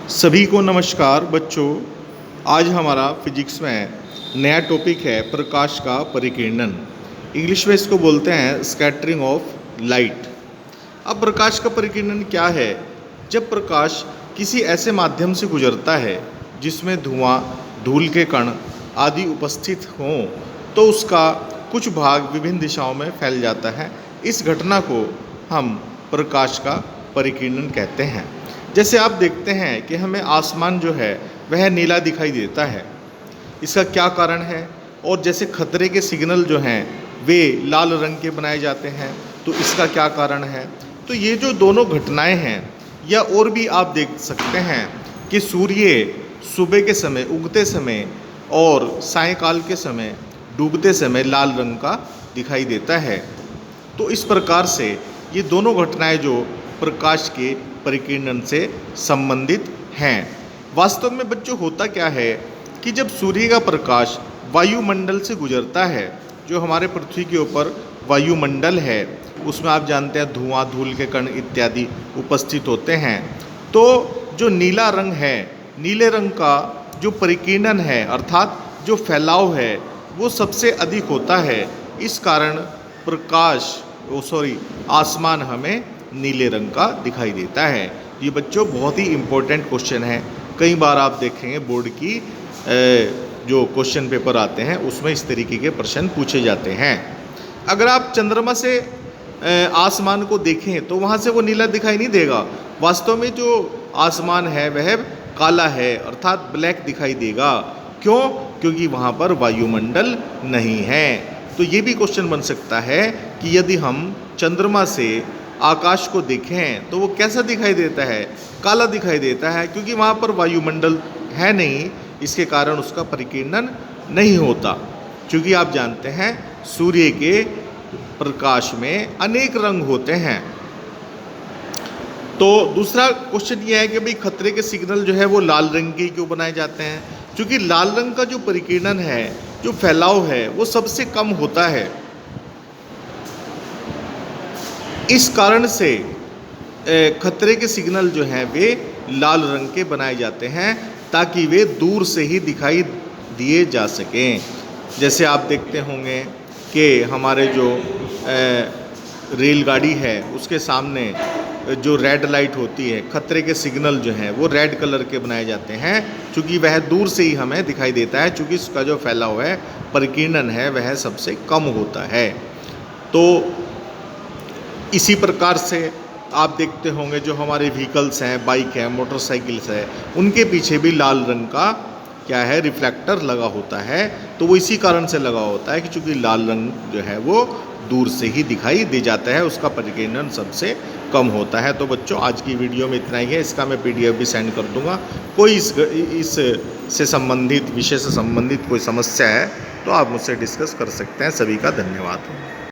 सभी को नमस्कार बच्चों। आज हमारा फिजिक्स में नया टॉपिक है प्रकाश का परिकिरणन। इंग्लिश में इसको बोलते हैं स्कैटरिंग ऑफ लाइट। अब प्रकाश का परिकिरणन क्या है? जब प्रकाश किसी ऐसे माध्यम से गुजरता है जिसमें धुआं, धूल के कण आदि उपस्थित हों तो उसका कुछ भाग विभिन्न दिशाओं में फैल जाता है। इस घटना को हम प्रकाश का परिकिरणन कहते हैं। जैसे आप देखते हैं कि हमें आसमान जो है वह नीला दिखाई देता है। इसका क्या कारण है? और जैसे खतरे के सिग्नल जो हैं वे लाल रंग के बनाए जाते हैं, तो इसका क्या कारण है? तो ये जो दोनों घटनाएं हैं, या और भी आप देख सकते हैं कि सूर्य सुबह के समय उगते समय और सायंकाल के समय डूबते समय लाल रंग का दिखाई देता है। तो इस प्रकार से ये दोनों घटनाएं जो प्रकाश के परिकिरणन से संबंधित हैं। वास्तव में बच्चों होता क्या है कि जब सूर्य का प्रकाश वायुमंडल से गुजरता है, जो हमारे पृथ्वी के ऊपर वायुमंडल है उसमें आप जानते हैं धुआं, धूल के कण इत्यादि उपस्थित होते हैं, तो जो नीला रंग है, नीले रंग का जो परिकिरणन है अर्थात जो फैलाव है वो सबसे अधिक होता है। इस कारण आसमान हमें नीले रंग का दिखाई देता है। ये बच्चों बहुत ही इम्पोर्टेंट क्वेश्चन है। कई बार आप देखेंगे बोर्ड की जो क्वेश्चन पेपर आते हैं उसमें इस तरीके के प्रश्न पूछे जाते हैं। अगर आप चंद्रमा से आसमान को देखें तो वहाँ से वो नीला दिखाई नहीं देगा। वास्तव में जो आसमान है वह काला है अर्थात ब्लैक दिखाई देगा। क्यों? क्योंकि वहाँ पर वायुमंडल नहीं है। तो ये भी क्वेश्चन बन सकता है कि यदि हम चंद्रमा से आकाश को देखें तो वो कैसा दिखाई देता है? काला दिखाई देता है, क्योंकि वहाँ पर वायुमंडल है नहीं। इसके कारण उसका परिकिरणन नहीं होता। क्योंकि आप जानते हैं सूर्य के प्रकाश में अनेक रंग होते हैं। तो दूसरा क्वेश्चन ये है कि भाई खतरे के सिग्नल जो है वो लाल रंग के क्यों बनाए जाते हैं? क्योंकि लाल रंग का जो परिकिरणन है, जो फैलाव है, वो सबसे कम होता है। इस कारण से खतरे के सिग्नल जो हैं वे लाल रंग के बनाए जाते हैं ताकि वे दूर से ही दिखाई दिए जा सकें। जैसे आप देखते होंगे कि हमारे जो रेलगाड़ी है उसके सामने जो रेड लाइट होती है, खतरे के सिग्नल जो हैं वो रेड कलर के बनाए जाते हैं, क्योंकि वह दूर से ही हमें दिखाई देता है, क्योंकि उसका जो फैलाव है, परिकिरणन है, वह सबसे कम होता है। तो इसी प्रकार से आप देखते होंगे जो हमारे व्हीकल्स हैं, बाइक हैं, मोटरसाइकिल्स हैं, उनके पीछे भी लाल रंग का क्या है, रिफ्लेक्टर लगा होता है। तो वो इसी कारण से लगा होता है कि चूँकि लाल रंग जो है वो दूर से ही दिखाई दे जाता है, उसका परिकिरणन सबसे कम होता है। तो बच्चों आज की वीडियो में इतना ही है। इसका मैं PDF भी सेंड कर दूंगा। कोई इस से संबंधित विषय से संबंधित कोई समस्या है तो आप मुझसे डिस्कस कर सकते हैं। सभी का धन्यवाद।